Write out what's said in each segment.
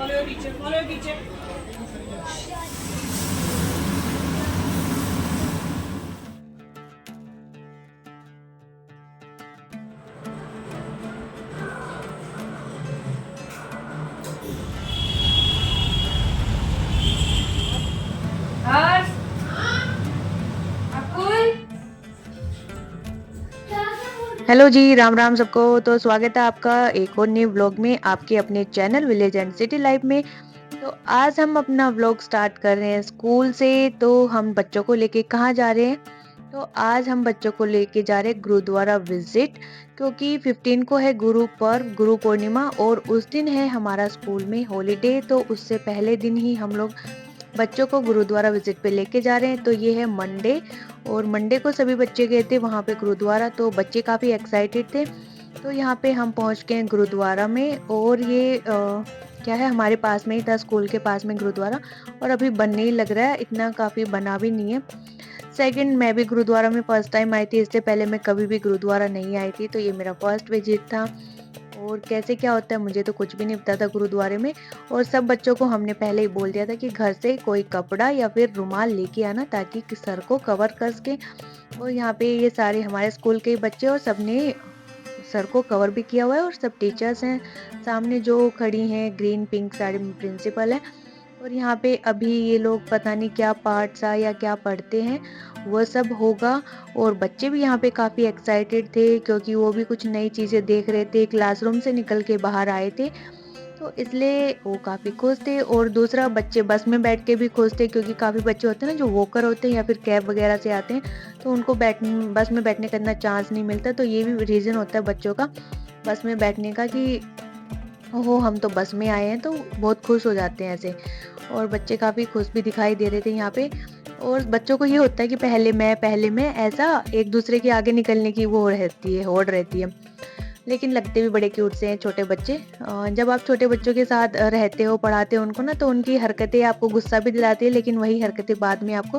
follow your teacher, follow your teacher. Harsh, Akul. Hello जी, राम राम सबको। तो स्वागत है आपका एक और नए व्लॉग में, आपके अपने channel village and city life में। तो आज हम अपना व्लॉग स्टार्ट कर रहे हैं स्कूल से। तो हम बच्चों को लेके कहाँ जा रहे हैं? तो आज हम बच्चों को लेके जा रहे हैं गुरुद्वारा विजिट, क्योंकि 15 को है गुरु पर्व, गुरु पूर्णिमा, और उस दिन है हमारा स्कूल में हॉलीडे। तो उससे पहले दिन ही हम लोग बच्चों को गुरुद्वारा विजिट पे लेके जा रहे हैं। तो ये है मंडे, और मंडे को सभी बच्चे गए थे वहाँ पे गुरुद्वारा। तो बच्चे काफ़ी एक्साइटेड थे। तो यहाँ पे हम पहुँच गए गुरुद्वारा में, और ये क्या है, हमारे पास में ही था, स्कूल के पास में गुरुद्वारा। और अभी बनने ही लग रहा है, इतना काफ़ी बना भी नहीं है। सेकंड, मैं भी गुरुद्वारा में फर्स्ट टाइम आई थी, इससे पहले मैं कभी भी गुरुद्वारा नहीं आई थी। तो ये मेरा फर्स्ट विजिट था। और कैसे क्या होता है मुझे तो कुछ भी नहीं पता था गुरुद्वारे में। और सब बच्चों को हमने पहले ही बोल दिया था कि घर से कोई कपड़ा या फिर रुमाल लेके आना, ताकि सर को कवर कर सके। और यहाँ पे ये सारे हमारे स्कूल के बच्चे, और सबने सर को कवर भी किया हुआ है। और सब टीचर्स हैं सामने जो खड़ी हैं, ग्रीन पिंक साड़ी में प्रिंसिपल है। और यहाँ पे अभी ये लोग पता नहीं क्या पाठ सा या क्या पढ़ते हैं, वो सब होगा। और बच्चे भी यहाँ पे काफ़ी एक्साइटेड थे, क्योंकि वो भी कुछ नई चीज़ें देख रहे थे, क्लासरूम से निकल के बाहर आए थे। तो इसलिए वो काफ़ी खुश थे। और दूसरा, बच्चे बस में बैठ के भी खुश थे, क्योंकि काफ़ी बच्चे होते हैं ना जो वॉकर होते हैं या फिर कैब वगैरह से आते हैं, तो उनको बस में बैठने का इतना चांस नहीं मिलता। तो ये भी रीज़न होता है बच्चों का बस में बैठने का, कि ओहो हम तो बस में आए हैं, तो बहुत खुश हो जाते हैं ऐसे। और बच्चे काफ़ी खुश भी दिखाई दे रहे थे यहाँ पे। और बच्चों को ये होता है कि पहले मैं ऐसा एक दूसरे के आगे निकलने की वो रहती है, होड़ रहती है। लेकिन लगते भी बड़े क्यूट से हैं छोटे बच्चे। जब आप छोटे बच्चों के साथ रहते हो, पढ़ाते हो उनको ना, तो उनकी हरकतें आपको गुस्सा भी दिलाती है, लेकिन वही हरकतें बाद में आपको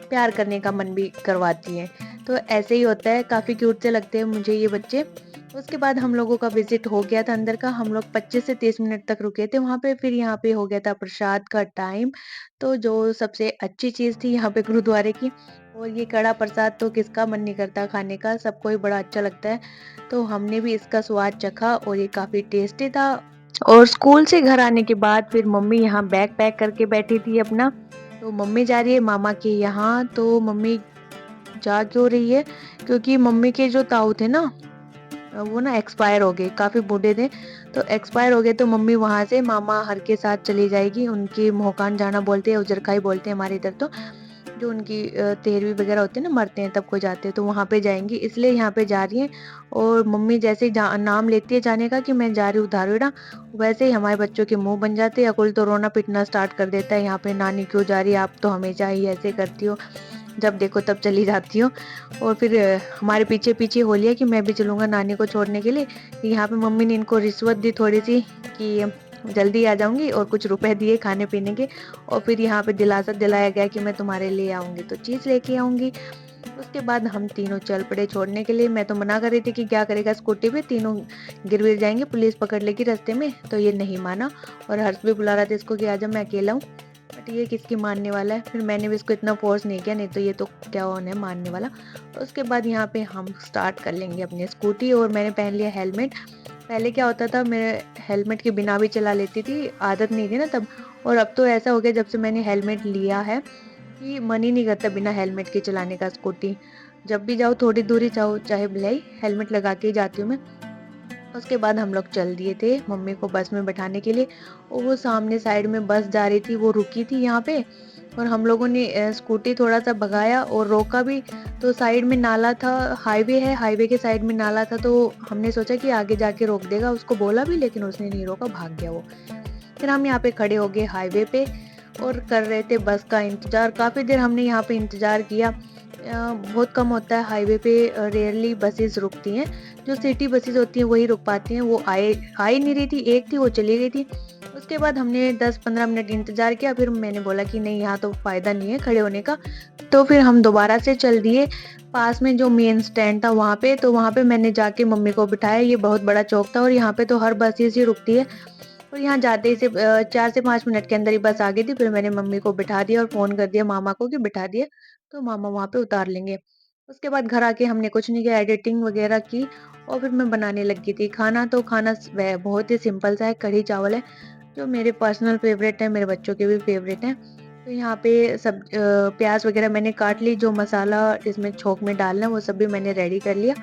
प्यार करने का मन भी करवाती हैं। तो ऐसे ही होता है, काफ़ी क्यूट से लगते हैं मुझे ये बच्चे। उसके बाद हम लोगों का विजिट हो गया था अंदर का। हम लोग 25 से 30 मिनट तक रुके थे वहाँ पे। फिर यहाँ पे हो गया था प्रसाद का टाइम। तो जो सबसे अच्छी चीज़ थी यहाँ पे गुरुद्वारे की, और ये कड़ा प्रसाद तो किसका मन नहीं करता खाने का, सबको ही बड़ा अच्छा लगता है। तो हमने भी इसका स्वाद चखा, और ये काफ़ी टेस्टी था। और स्कूल से घर आने के बाद फिर मम्मी यहाँ बैग पैक करके बैठी थी अपना। तो मम्मी जा रही है मामा के यहाँ। तो मम्मी जा क्यों रही है? क्योंकि मम्मी के जो ताऊ थे ना, वो ना एक्सपायर हो गए, काफ़ी बूढ़े थे। तो एक्सपायर हो गए, तो मम्मी वहाँ से मामा हर के साथ चली जाएगी। उनकी मोहकान जाना बोलते हैं, उजरखाई बोलते हैं हमारे इधर। तो जो उनकी तेरहवीं वगैरह होती है ना, मरते हैं तब को जाते हैं, तो वहाँ पे जाएंगी, इसलिए यहाँ पे जा रही हैं। और मम्मी जैसे ही नाम लेती है जाने का कि मैं जा रही हूँ धारूड़ा, वैसे ही हमारे बच्चों के मुंह बन जाते हैं। अकुल तो रोना पिटना स्टार्ट कर देता है, यहाँ पे नानी क्यों जा रही है, आप तो हमेशा ही ऐसे करती हो, जब देखो तब चली जाती हो। और फिर हमारे पीछे पीछे हो लिया कि मैं भी चलूँगा नानी को छोड़ने के लिए। यहाँ पे मम्मी ने इनको रिश्वत दी थोड़ी सी, कि जल्दी आ जाऊंगी, और कुछ रुपए दिए खाने पीने के। और फिर यहाँ पे दिलासा दिलाया गया कि मैं तुम्हारे लिए आऊंगी तो चीज़ लेके आऊंगी। उसके बाद हम तीनों चल पड़े छोड़ने के लिए। मैं तो मना कर रही थी कि क्या करेगा स्कूटी पे, तीनों गिर विर जाएंगे, पुलिस पकड़ लेगी रास्ते में। तो ये नहीं माना। और हर्ष भी बुला रहा था इसको कि आजा, मैं अकेला हूँ। बट ये किसकी मानने वाला है। फिर मैंने भी इसको इतना फोर्स नहीं किया, नहीं तो ये तो क्या ऑन है मानने वाला। उसके बाद यहाँ पे हम स्टार्ट कर लेंगे अपनी स्कूटी। और मैंने पहन लिया हेलमेट। पहले क्या होता था, मैं हेलमेट के बिना भी चला लेती थी, आदत नहीं थी ना तब। और अब तो ऐसा हो गया जब से मैंने हेलमेट लिया है, कि मन ही नहीं करता बिना हेलमेट के चलाने का स्कूटी। जब भी जाओ, थोड़ी दूरी जाओ चाहे भले, हेलमेट लगा के ही जाती हूँ मैं। उसके बाद हम लोग चल दिए थे मम्मी को बस में बैठाने के लिए। और वो सामने साइड में बस जा रही थी, वो रुकी थी यहाँ पे। और हम लोगों ने स्कूटी थोड़ा सा भगाया और रोका भी। तो साइड में नाला था, हाईवे है, हाईवे के साइड में नाला था। तो हमने सोचा कि आगे जाके रोक देगा, उसको बोला भी, लेकिन उसने नहीं रोका, भाग गया वो। फिर हम यहाँ पे खड़े हो गए हाईवे पे, और कर रहे थे बस का इंतज़ार। काफ़ी देर हमने यहाँ पे इंतज़ार किया। बहुत कम होता है हाईवे पे, रेयरली बसेस रुकती हैं। जो सिटी बसेस होती हैं वही रुक पाती हैं। वो आ ही नहीं रही थी, एक थी वो चली गई थी। उसके बाद हमने 10-15 मिनट इंतज़ार किया। फिर मैंने बोला कि नहीं, यहाँ तो फ़ायदा नहीं है खड़े होने का। तो फिर हम दोबारा से चल दिए पास में जो मेन स्टैंड था वहाँ पे। तो वहाँ पे मैंने जाके मम्मी को बिठाया। ये बहुत बड़ा चौक था, और यहाँ पे तो हर बसेस ही रुकती है। और यहाँ जाते ही सिर्फ 4 से 5 मिनट के अंदर ही बस आ गई थी। फिर मैंने मम्मी को बिठा दिया और फ़ोन कर दिया मामा को कि बिठा दिया, तो मामा वहाँ पे उतार लेंगे। उसके बाद घर आके हमने कुछ नहीं किया, एडिटिंग वगैरह की और फिर मैं बनाने लगी थी। खाना स व बहुत ही सिंपल सा है, कढ़ी चावल है, जो मेरे पर्सनल फ़ेवरेट है, मेरे बच्चों के भी फ़ेवरेट हैं। तो यहाँ पे प्याज़ वगैरह मैंने काट ली, जो मसाला इसमें छोंक में डालना है वो सब भी मैंने रेडी कर लिया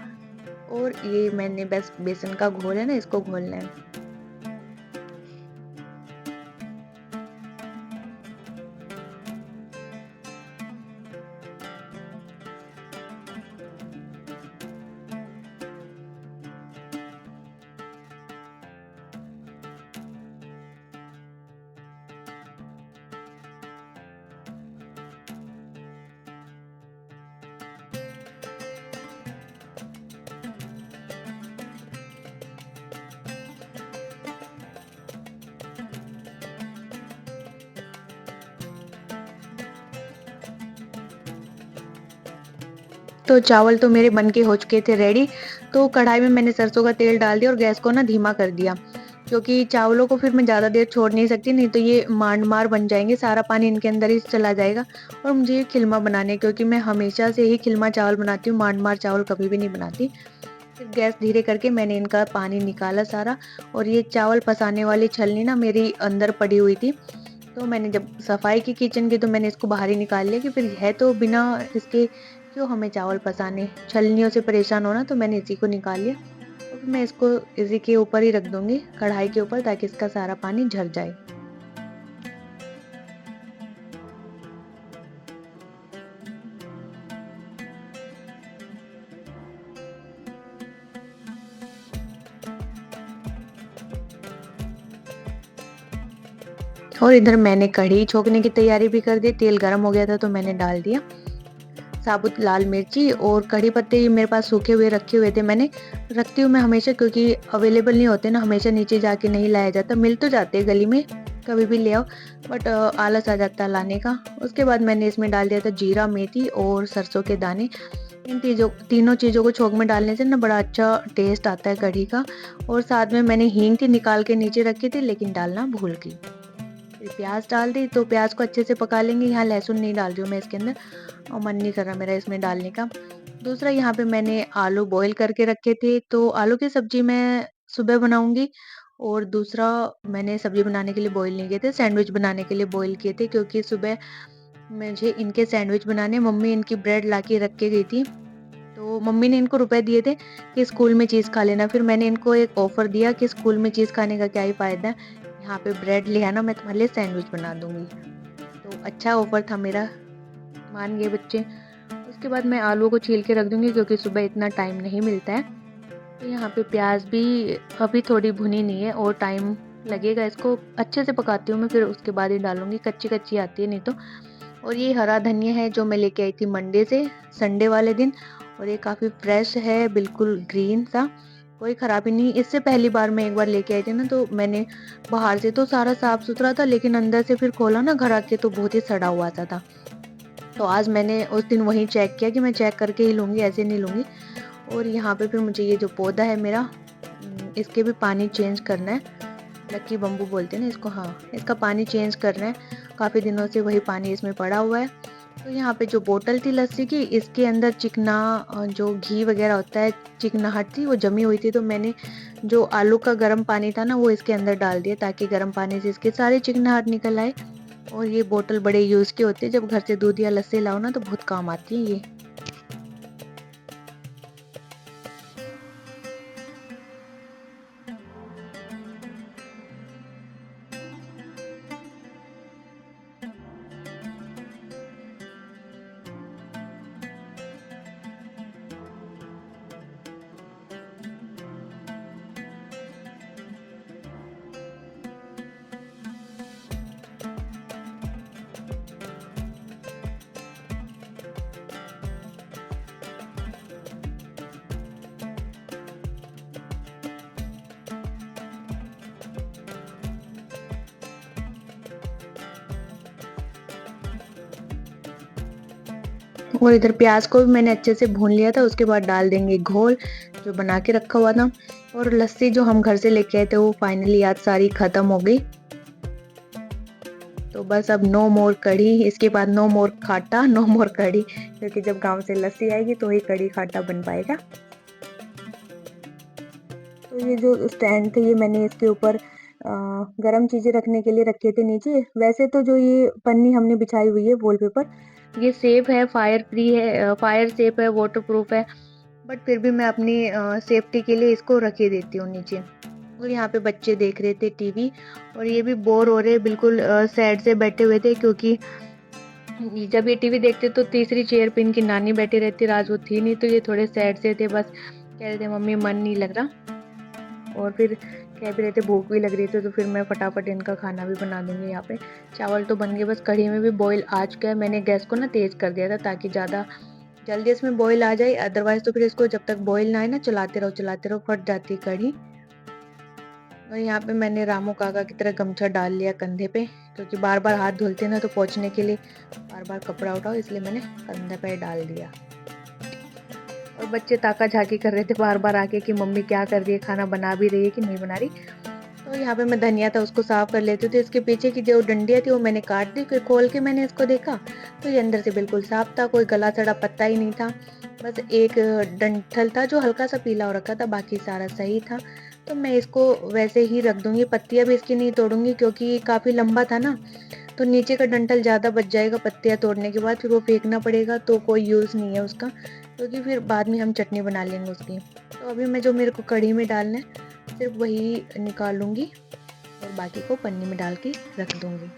और ये मैंने बस बेसन का घोल है ना, इसको घोलना है। तो चावल तो मेरे बन के हो चुके थे रेडी, तो कढ़ाई में मैंने सरसों का तेल डाल दिया और गैस को ना धीमा कर दिया, क्योंकि चावलों को फिर मैं ज़्यादा देर छोड़ नहीं सकती, नहीं तो ये मांड-मार बन जाएँगे, सारा पानी इनके अंदर ही चला जाएगा और मुझे ये किलमा बनाने हैं, क्योंकि मैं हमेशा से ही किलमा चावल बनाती हूँ, मांड-मार चावल कभी भी नहीं बनाती। फिर गैस धीरे करके मैंने इनका पानी निकाला सारा और ये चावल पसाने वाली छलनी ना मेरी अंदर पड़ी हुई थी। तो मैंने जब सफाई की किचन की, तो मैंने इसको बाहर ही निकाल लिया कि फिर है तो बिना इसके क्यों हमें चावल पसाने, छलनियों से परेशान होना, तो मैंने इसी को निकाल लिया और फिर मैं इसको इसी के ऊपर ही रख दूँगी, कढ़ाई के ऊपर, ताकि इसका सारा पानी झर जाए। और इधर मैंने कढ़ी छोंकने की तैयारी भी कर दी, तेल गरम हो गया था तो मैंने डाल दिया साबुत लाल मिर्ची और कड़ी पत्ते मेरे पास सूखे हुए रखे हुए थे मैंने, रखती हूँ मैं हमेशा, क्योंकि अवेलेबल नहीं होते ना, हमेशा नीचे जाके नहीं लाया जाता, मिल तो जाते हैं गली में, कभी भी ले आओ, बट आलस आ जाता है लाने का। उसके बाद मैंने इसमें डाल दिया था जीरा, मेथी और सरसों के दाने। इन तीनों चीज़ों को छोंक में डालने से ना बड़ा अच्छा टेस्ट आता है कढ़ी का। और साथ में मैंने हींग थी निकाल के नीचे रखी थी, लेकिन डालना भूल गई। फिर प्याज़ डाल दी, तो प्याज़ को अच्छे से पका लेंगे। यहाँ लहसुन नहीं डाल रही हूँ मैं इसके अंदर, और मन नहीं कर रहा मेरा इसमें डालने का। दूसरा, यहाँ पे मैंने आलू बॉयल करके रखे थे, तो आलू की सब्ज़ी मैं सुबह बनाऊँगी। और दूसरा, मैंने सब्ज़ी बनाने के लिए बॉयल नहीं किए थे, सैंडविच बनाने के लिए बॉयल किए थे, क्योंकि सुबह मुझे इनके सैंडविच बनाने, मम्मी इनकी ब्रेड ला के रख के गई थी। तो मम्मी ने इनको रुपए दिए थे कि स्कूल में चीज़ खा लेना, फिर मैंने इनको एक ऑफ़र दिया कि स्कूल में चीज़ खाने का क्या ही फ़ायदा है, यहाँ पे ब्रेड ले आना, मैं तुम्हारे लिए सैंडविच बना दूँगी। तो अच्छा ऑफ़र था मेरा, मान गए बच्चे। उसके बाद मैं आलू को छील के रख दूँगी, क्योंकि सुबह इतना टाइम नहीं मिलता है। तो यहाँ पे प्याज़ भी अभी थोड़ी भुनी नहीं है और टाइम लगेगा, इसको अच्छे से पकाती हूँ मैं, फिर उसके बाद ही डालूँगी, कच्ची-कच्ची आती है नहीं तो। और ये हरा धनिया है जो मैं लेके आई थी मंडी से संडे वाले दिन, और ये काफ़ी फ्रेश है, बिल्कुल ग्रीन सा, कोई खराबी नहीं। इससे पहली बार मैं एक बार लेके आई थी ना, तो मैंने बाहर से तो सारा साफ-सुथरा था, लेकिन अंदर से फिर खोला ना घर आके तो बहुत ही सड़ा हुआ सा था। तो आज मैंने उस दिन वहीं चेक किया कि मैं चेक करके ही लूँगी, ऐसे नहीं लूँगी। और यहाँ पे फिर मुझे ये जो पौधा है मेरा, इसके भी पानी चेंज करना है। लकी बम्बू बोलते हैं ना इसको, हाँ, इसका पानी चेंज करना है। काफ़ी दिनों से वही पानी इसमें पड़ा हुआ है। तो यहाँ पे जो बोतल थी लस्सी की, इसके अंदर चिकना जो घी वगैरह होता है, चिकनाहट थी वो जमी हुई थी, तो मैंने जो आलू का गर्म पानी था ना वो इसके अंदर डाल दिया, ताकि गर्म पानी से इसके सारी चिकनाहट निकल आए। और ये बोतल बड़े यूज़ की होती है, जब घर से दूध या लस्सी लाओ ना तो बहुत काम आती है ये। और इधर प्याज़ को भी मैंने अच्छे से भून लिया था, उसके बाद डाल देंगे घोल जो बना के रखा हुआ था। और लस्सी जो हम घर से लेके आए थे वो फाइनली आज सारी खत्म हो गई। तो बस अब नो मोर कढ़ी, इसके बाद नो मोर खाटा, नो मोर कढ़ी, क्योंकि जब गांव से लस्सी आएगी तो ही कढ़ी खाटा बन पाएगा। तो ये जो स्टैंड थे ये मैंने इसके ऊपर गरम चीजें रखने के लिए रखे थे नीचे। वैसे तो जो ये पन्नी हमने बिछाई हुई है वॉलपेपर, ये सेफ है, फायर फ्री है, फायर सेफ है, वाटर प्रूफ है, बट फिर भी मैं अपनी सेफ्टी के लिए इसको रख ही देती हूँ नीचे। और यहाँ पे बच्चे देख रहे थे टीवी और ये भी बोर हो रहे, बिल्कुल सैड से बैठे हुए थे, क्योंकि जब ये टीवी देखते तो तीसरी चेयर पे इनकी नानी बैठी रहती, आज वो थी नहीं, तो ये थोड़े सैड से थे, बस कह रहे थे मम्मी मन नहीं लग रहा। और फिर कह भी रहे थे भूख भी लग रही थी, तो फिर मैं फटाफट इनका खाना भी बना दूंगी। यहाँ पे चावल तो बन गए, बस कढ़ी में भी बॉईल आ चुका है। मैंने गैस को ना तेज़ कर दिया था ताकि ज़्यादा जल्दी इसमें बॉईल आ जाए, अदरवाइज तो फिर इसको जब तक बॉईल ना आए ना चलाते रहो फट जाती है कढ़ी। और यहाँ पे मैंने रामू काका की तरह गमछा डाल लिया कंधे पे, क्योंकि बार बार हाथ धुलते ना तो पोंछने के लिए बार बार कपड़ा उठाओ, इसलिए मैंने कंधे पे डाल दिया। और बच्चे ताका झाकी कर रहे थे बार बार आके कि मम्मी क्या कर रही है, खाना बना भी रही है कि नहीं बना रही। तो यहाँ पे मैं धनिया था उसको साफ कर लेती थी, इसके पीछे की जो डंडियाँ थी वो मैंने काट दी। फिर खोल के मैंने इसको देखा तो ये अंदर से बिल्कुल साफ था, कोई गला सड़ा पत्ता ही नहीं था, बस एक डंठल था जो हल्का सा पीला हो रखा था, बाकी सारा सही था। तो मैं इसको वैसे ही रख दूंगी, पत्तियाँ भी इसकी नहीं तोड़ूंगी क्योंकि काफ़ी लंबा था ना, तो नीचे का डंठल ज़्यादा बच जाएगा पत्तियाँ तोड़ने के बाद, फिर वो फेंकना पड़ेगा, तो कोई यूज़ नहीं है उसका, क्योंकि फिर बाद में हम चटनी बना लेंगे उसकी। तो अभी मैं जो मेरे को कढ़ी में डालना है सिर्फ वही निकाल लूँगी और बाकी को पन्नी में डाल के रख दूँगी।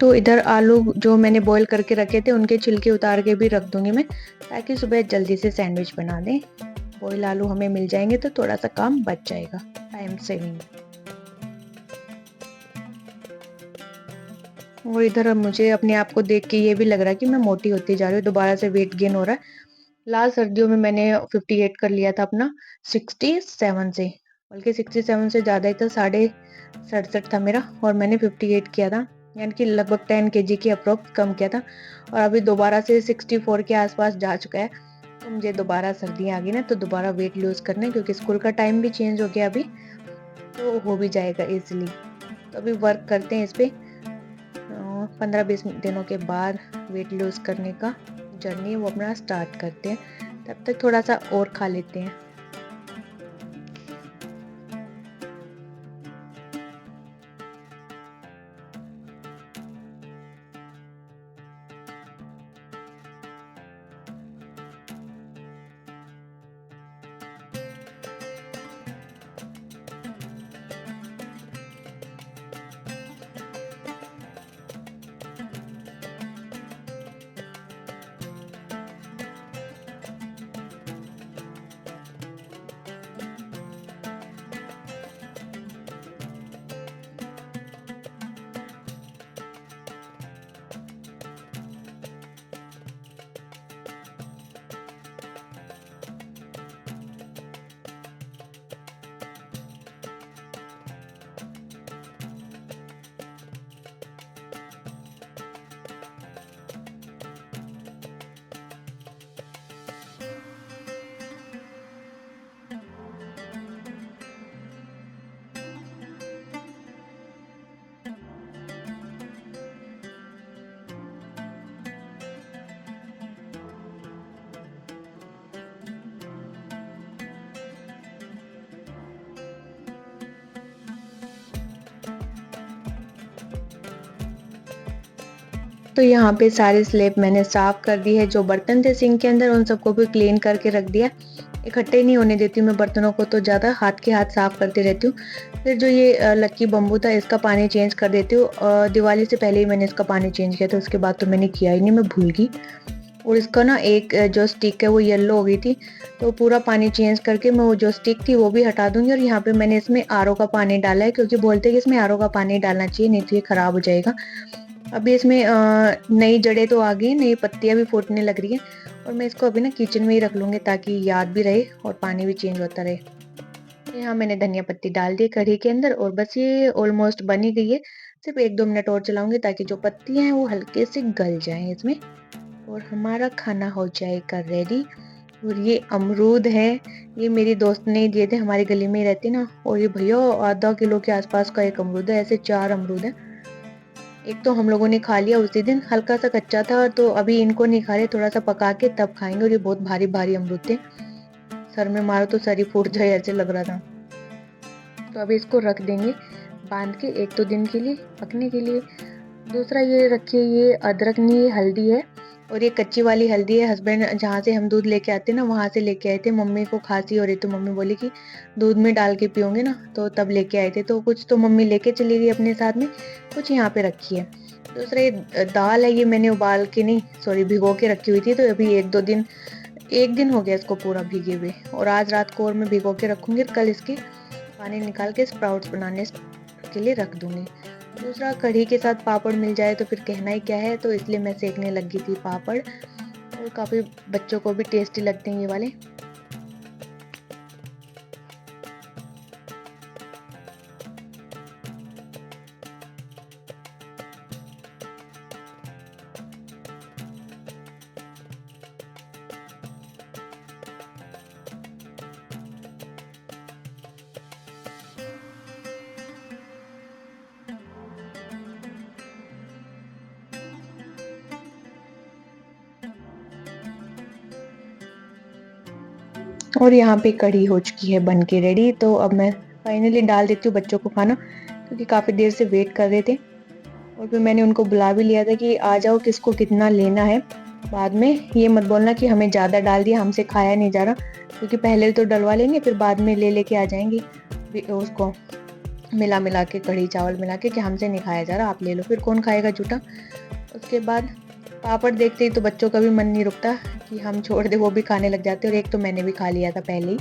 तो इधर आलू जो मैंने बॉईल करके रखे थे उनके छिलके उतार के भी रख दूंगी मैं, ताकि सुबह जल्दी से सैंडविच बना दें। बॉईल आलू हमें मिल जाएंगे तो थोड़ा सा काम बच जाएगा, टाइम सेविंग। और इधर अब मुझे अपने आप को देख के ये भी लग रहा है कि मैं मोटी होती जा रही हूँ, दोबारा से वेट गेन हो रहा है। लास्ट सर्दियों में मैंने 58 कर लिया था अपना 67 से, बल्कि 67 से ज़्यादा ही था, 67.5 था मेरा, और मैंने 58 किया था, यानी कि लगभग 10 kg की अप्रोक्स कम किया था। और अभी दोबारा से 64 के आसपास जा चुका है। तो मुझे दोबारा सर्दियाँ आ गई ना तो दोबारा वेट लूज़ करना है, क्योंकि स्कूल का टाइम भी चेंज हो गया अभी, तो हो भी जाएगा ईजिली। तो अभी वर्क करते हैं इस पर, 15-20 दिनों के बाद वेट लूज़ करने का जर्नी वो अपना स्टार्ट करते हैं। तब तक थोड़ा सा और खा लेते हैं। तो यहाँ पे सारे स्लेब मैंने साफ कर दी है, जो बर्तन थे सिंक के अंदर उन सबको भी क्लीन करके रख दिया। इकट्ठे नहीं होने देती हूँ मैं बर्तनों को, तो ज़्यादा हाथ के हाथ साफ़ करती रहती हूँ। फिर जो ये लक्की बम्बू था इसका पानी चेंज कर देती हूँ। दिवाली से पहले ही मैंने इसका पानी चेंज किया था, उसके बाद तो मैंने किया ही नहीं, मैं भूल गई। और इसका ना एक जो स्टिक है वो येलो हो गई थी, तो पूरा पानी चेंज करके मैं वो जो स्टिक थी वो भी हटा दूँगी। और यहाँ पे मैंने इसमें आरओ का पानी डाला है, क्योंकि बोलते हैं कि इसमें आरओ का पानी डालना चाहिए, नहीं तो ये ख़राब हो जाएगा। अभी इसमें नई जड़ें तो आ गई, नई पत्तियाँ भी फूटने लग रही हैं, और मैं इसको अभी ना किचन में ही रख लूँगी ताकि याद भी रहे और पानी भी चेंज होता रहे। यहाँ मैंने धनिया पत्ती डाल दी कढ़ी के अंदर, और बस ये ऑलमोस्ट बन ही गई है। सिर्फ 1-2 मिनट और चलाऊँगी ताकि जो पत्तियाँ हैं वो हल्के से गल जाएँ इसमें, और हमारा खाना हो जाएगा रेडी। और ये अमरूद है, ये मेरी दोस्त ने ही दिए थे, हमारी गली में ही रहती ना। और ये भैया आधा किलो के आसपास का एक अमरूद है, ऐसे 4 अमरूद है। एक तो हम लोगों ने खा लिया उसी दिन, हल्का सा कच्चा था, तो अभी इनको नहीं खा रहे, थोड़ा सा पका के तब खाएंगे। और ये बहुत भारी भारी अमरूद थे, सर में मारो तो सर ही फूट जाए ऐसे लग रहा था। तो अभी इसको रख देंगे बांध के 1-2 दिन के लिए पकने के लिए। दूसरा ये रखिए, ये अदरक नहीं, ये हल्दी है, और ये कच्ची वाली हल्दी है। हस्बैंड जहाँ से हम दूध लेके आते हैं ना, वहाँ से लेके आए थे। मम्मी को खांसी हो रही तो मम्मी बोली कि दूध में डाल के पियोगे ना, तो तब लेके आए थे। तो कुछ तो मम्मी लेके चली गई अपने साथ में, कुछ यहाँ पे रखी है। दूसरा ये दाल है, ये मैंने उबाल के नहीं, सॉरी, भिगो के रखी हुई थी, तो अभी 1-2 दिन, 1 दिन हो गया इसको पूरा भीगे हुए। और आज रात को और मैं भिगो के रखूँगी, कल इसके पानी निकाल के स्प्राउट्स बनाने के लिए रख दूँगी। दूसरा, कढ़ी के साथ पापड़ मिल जाए तो फिर कहना ही क्या है, तो इसलिए मैं सेकने लगी थी पापड़, और काफ़ी बच्चों को भी टेस्टी लगते हैं ये वाले। और यहाँ पे कढ़ी हो चुकी है बन के रेडी। तो अब मैं फाइनली डाल देती हूँ बच्चों को खाना, क्योंकि काफ़ी देर से वेट कर रहे थे। और फिर मैंने उनको बुला भी लिया था कि आ जाओ, किसको कितना लेना है। बाद में ये मत बोलना कि हमें ज़्यादा डाल दिया, हमसे खाया नहीं जा रहा, क्योंकि पहले तो डलवा लेंगे, फिर बाद में ले लेके आ जाएंगी उसको मिला मिला के, कढ़ी चावल मिला के, कि हमसे नहीं खाया जा रहा, आप ले लो। फिर कौन खाएगा झूठा। उसके बाद पापड़ देखते ही तो बच्चों का भी मन नहीं रुकता कि हम छोड़ दे, वो भी खाने लग जाते। और एक तो मैंने भी खा लिया था पहले ही।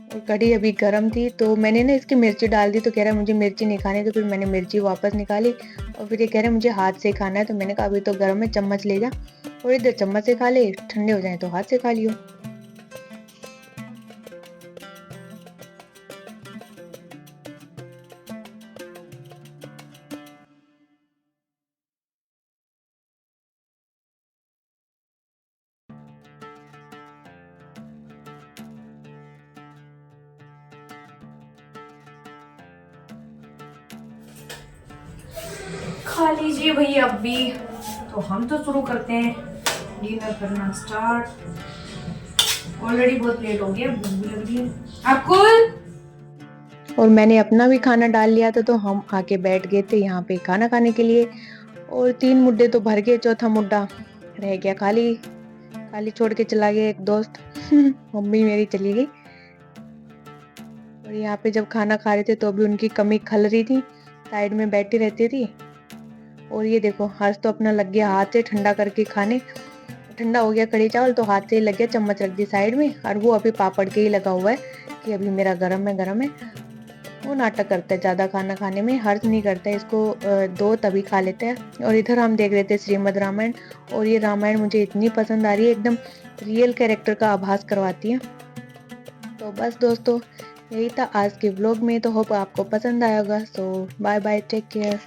और कढ़ी अभी गर्म थी, तो मैंने ना इसकी मिर्ची डाल दी, तो कह रहा है मुझे मिर्ची नहीं खानी, तो फिर मैंने मिर्ची वापस निकाली। और फिर ये कह रहा है मुझे हाथ से खाना है, तो मैंने कहा अभी तो गर्म है, चम्मच ले जा, और इधर चम्मच से खा ले, ठंडे हो जाए तो हाथ से खा लियो। खा लीजिए भैया अब भी। तो हम तो शुरू करते हैं डिनर करना स्टार्ट। ऑलरेडी बहुत लेट हो गया, भूख भी लग रही है आपको। और मैंने अपना भी खाना डाल लिया था, तो हम आके बैठ गए थे यहाँ पे खाना खाने के लिए। और 3 मुद्दे तो भर गए, चौथा मुद्दा रह गया खाली। खाली छोड़ के चला गया एक दोस्त मम्मी मेरी चली गई। और यहाँ पे जब खाना खा रहे थे तो भी उनकी कमी खल रही थी, साइड में बैठी रहती थी। और ये देखो, हाथ तो अपना लग गया हाथ से ठंडा करके खाने। ठंडा हो गया कढ़ी चावल, तो हाथ से ही लग गया, चम्मच रख दी साइड में। और वो अभी पापड़ के ही लगा हुआ है कि अभी मेरा गरम है, गरम है। वो नाटक करता है ज़्यादा खाना खाने में, हर्ष नहीं करता है इसको, दो तभी खा लेते हैं। और इधर हम देख रहे थे श्रीमद् रामायण, और ये रामायण मुझे इतनी पसंद आ रही है, एकदम रियल कैरेक्टर का आभास करवाती है। तो बस दोस्तों, यही था आज के व्लॉग में। तो होप आपको पसंद आया होगा। सो बाय बाय, टेक केयर।